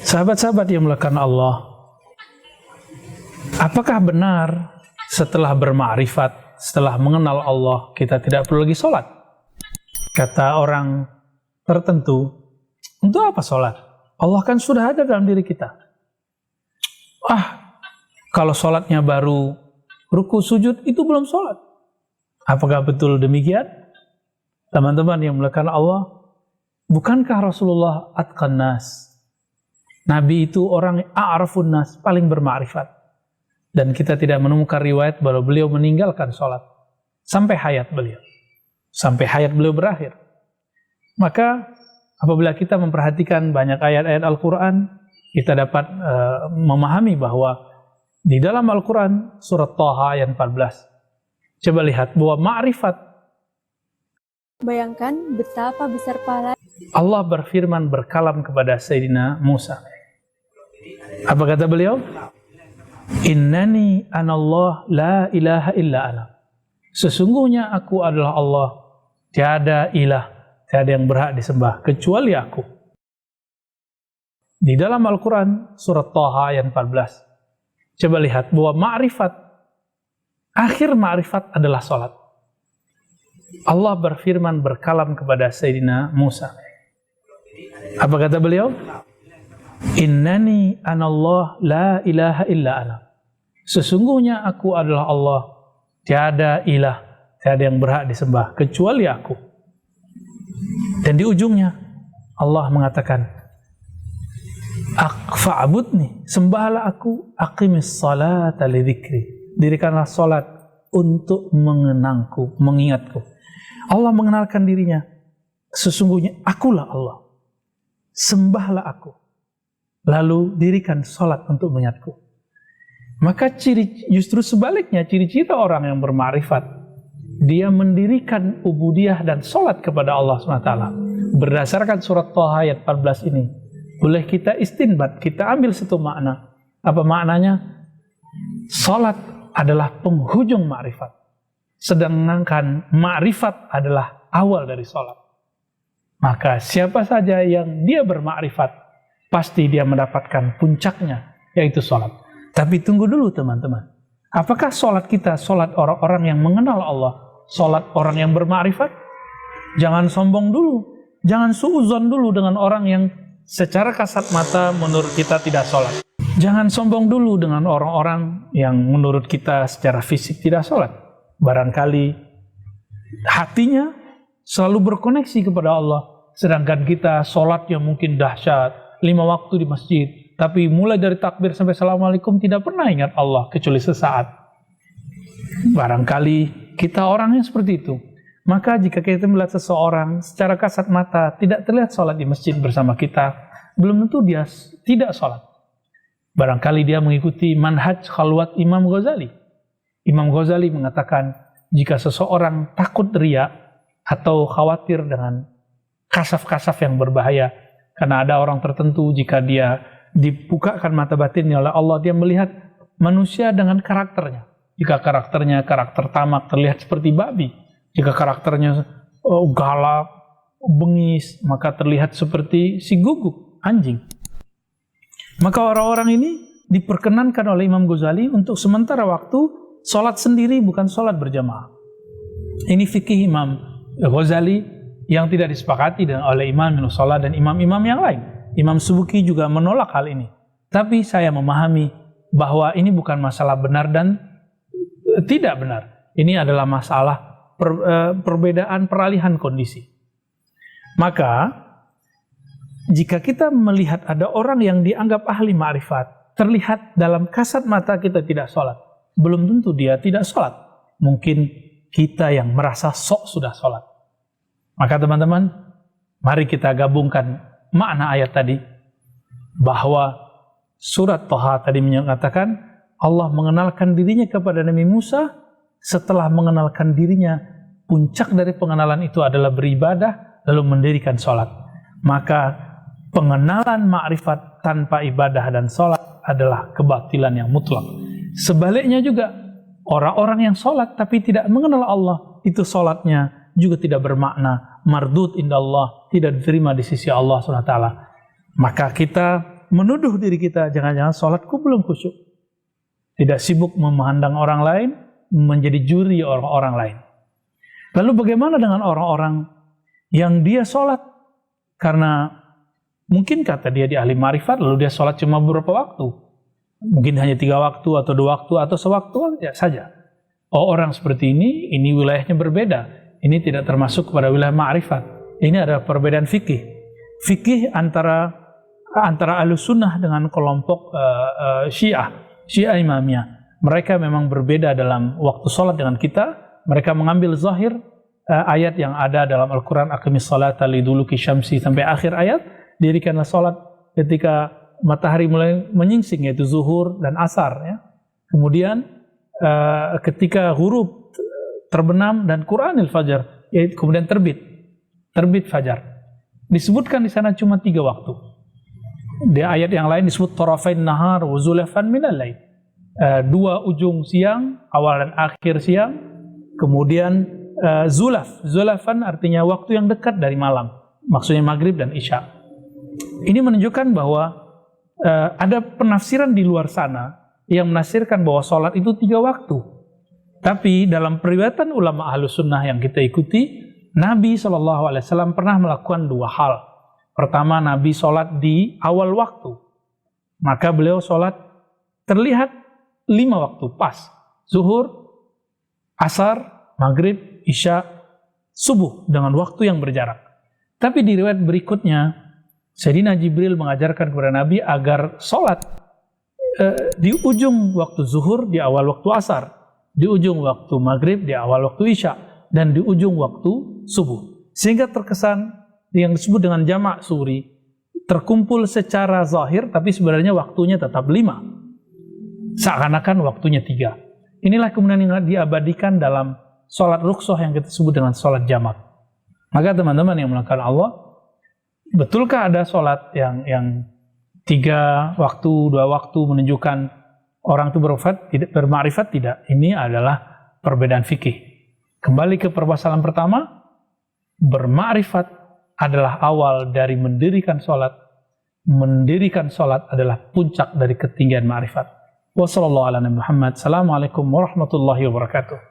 Sahabat-sahabat yang melakukan Allah, apakah benar setelah bermakrifat, setelah mengenal Allah, kita tidak perlu lagi sholat? Kata orang tertentu, untuk apa sholat? Allah kan sudah ada dalam diri kita. Kalau sholatnya baru ruku sujud, itu belum sholat. Apakah betul demikian? Teman-teman yang melakukan Allah, bukankah Rasulullah atqan nas? Nabi itu orang a'rafun nas, paling bermakrifat. Dan kita tidak menemukan riwayat bahwa beliau meninggalkan sholat sampai hayat beliau. Sampai hayat beliau berakhir. Maka apabila kita memperhatikan banyak ayat-ayat Al-Quran, kita dapat memahami bahwa di dalam Al-Quran surat Thaha ayat 14, coba lihat bahwa ma'rifat. Bayangkan betapa besar pahala. Allah berfirman berkalam kepada Sayyidina Musa. Apa kata beliau? Innani anallah la ilaha illa ana. Sesungguhnya aku adalah Allah, tiada ilah, tiada yang berhak disembah kecuali aku. Di dalam Al-Quran surat Thaha ayat 14, coba lihat bahwa ma'rifat, akhir ma'rifat adalah sholat. Allah berfirman berkalam kepada Sayyidina Musa. Apa kata beliau? Innani anallah la ilaha illa ana. Sesungguhnya aku adalah Allah, tiada ilah, tiada yang berhak disembah kecuali aku. Dan di ujungnya Allah mengatakan, fa'budni, sembahlah aku, aqimis salata li dzikri, dirikanlah salat untuk mengenangku, mengingatku. Allah mengenalkan dirinya, sesungguhnya akulah Allah, sembahlah aku, lalu dirikan salat untuk mengingatku. Maka justru sebaliknya, ciri-ciri orang yang bermakrifat, dia mendirikan ubudiyah dan salat kepada Allah SWT. Berdasarkan surat Thaha ayat 14 ini, boleh kita istinbat, kita ambil satu makna. Apa maknanya? Salat adalah penghujung makrifat, sedangkan makrifat adalah awal dari salat. Maka siapa saja yang dia bermakrifat, pasti dia mendapatkan puncaknya, yaitu salat. Tapi tunggu dulu teman-teman, apakah salat kita salat orang-orang yang mengenal Allah, salat orang yang bermakrifat? Jangan sombong dulu, jangan suuzon dulu dengan orang yang secara kasat mata menurut kita tidak sholat. Jangan sombong dulu dengan orang-orang yang menurut kita secara fisik tidak sholat. Barangkali hatinya selalu berkoneksi kepada Allah, sedangkan kita sholatnya mungkin dahsyat, 5 waktu di masjid, tapi mulai dari takbir sampai assalamualaikum tidak pernah ingat Allah kecuali sesaat. Barangkali kita orangnya seperti itu. Maka jika kita melihat seseorang secara kasat mata tidak terlihat sholat di masjid bersama kita, belum tentu dia tidak sholat. Barangkali dia mengikuti manhaj khalwat Imam Ghazali. Imam Ghazali mengatakan, jika seseorang takut riya atau khawatir dengan kasaf-kasaf yang berbahaya, karena ada orang tertentu jika dia dibukakan mata batinnya oleh Allah, dia melihat manusia dengan karakternya. Jika karakternya karakter tamak, terlihat seperti babi. Jika karakternya galak, bengis, maka terlihat seperti si guguk, anjing. Maka orang-orang ini diperkenankan oleh Imam Ghazali untuk sementara waktu sholat sendiri, bukan sholat berjamaah. Ini fikih Imam Ghazali yang tidak disepakati oleh Imam Ibnu Salah dan imam-imam yang lain. Imam Subuki juga menolak hal ini. Tapi saya memahami bahwa ini bukan masalah benar dan tidak benar. Ini adalah masalah perbedaan peralihan kondisi. Maka jika kita melihat ada orang yang dianggap ahli ma'rifat, terlihat dalam kasat mata kita tidak sholat, belum tentu dia tidak sholat. Mungkin kita yang merasa sok sudah sholat. Maka teman-teman, mari kita gabungkan makna ayat tadi, bahwa surat Thaha tadi menyatakan Allah mengenalkan dirinya kepada Nabi Musa. Setelah mengenalkan dirinya, puncak dari pengenalan itu adalah beribadah lalu mendirikan sholat. Maka pengenalan ma'rifat tanpa ibadah dan sholat adalah kebatilan yang mutlak. Sebaliknya juga, orang-orang yang sholat tapi tidak mengenal Allah, itu sholatnya juga tidak bermakna, mardud indallah, tidak diterima di sisi Allah SWT. Maka kita menuduh diri kita, jangan-jangan sholatku belum khusyuk. Tidak sibuk memandang orang lain, menjadi juri orang lain. Lalu bagaimana dengan orang-orang yang dia sholat karena mungkin kata dia di ahli ma'rifat, lalu dia sholat cuma beberapa waktu, mungkin hanya 3 waktu atau 2 waktu atau sewaktu saja. Orang seperti ini wilayahnya berbeda. Ini tidak termasuk kepada wilayah ma'rifat. Ini adalah perbedaan fikih. Fikih antara Ahlus Sunnah dengan kelompok Syiah Imamiyah. Mereka memang berbeda dalam waktu sholat dengan kita. Mereka mengambil zahir ayat yang ada dalam Al-Quran, aqimis sholata liduluki syamsi, sampai akhir ayat, dirikanlah sholat ketika matahari mulai menyingsing, yaitu zuhur dan asar. Ya. Kemudian ketika ghurub terbenam, dan Quranil fajar, yaitu kemudian terbit fajar. Disebutkan di sana cuma 3 waktu. Di ayat yang lain disebut tarafain nahar wa zulafan minal lail. 2 ujung siang, awal dan akhir siang. Kemudian zulafan artinya waktu yang dekat dari malam. Maksudnya maghrib dan isya. Ini menunjukkan bahwa ada penafsiran di luar sana yang menafsirkan bahwa sholat itu 3 waktu. Tapi dalam periwayatan ulama Ahlus Sunnah yang kita ikuti, Nabi SAW pernah melakukan 2 hal. Pertama, Nabi sholat di awal waktu. Maka beliau sholat terlihat 5 waktu pas. Zuhur, asar, maghrib, isya, subuh dengan waktu yang berjarak. Tapi di riwayat berikutnya, Sayyidina Jibril mengajarkan kepada Nabi agar sholat di ujung waktu zuhur, di awal waktu asar, di ujung waktu maghrib, di awal waktu isya, dan di ujung waktu subuh. Sehingga terkesan yang disebut dengan jamak suri, terkumpul secara zahir, tapi sebenarnya waktunya tetap 5. Seakan-akan waktunya 3. Inilah kemudian yang diabadikan dalam sholat rukhsah yang kita sebut dengan sholat jamak. Maka teman-teman yang melakukan Allah, betulkah ada sholat yang 3 waktu, 2 waktu menunjukkan orang itu berma'rifat? Tidak. Ini adalah perbedaan fikih. Kembali ke permasalahan pertama, berma'rifat adalah awal dari mendirikan sholat. Mendirikan sholat adalah puncak dari ketinggian ma'rifat. Wassalamualaikum warahmatullahi wabarakatuh.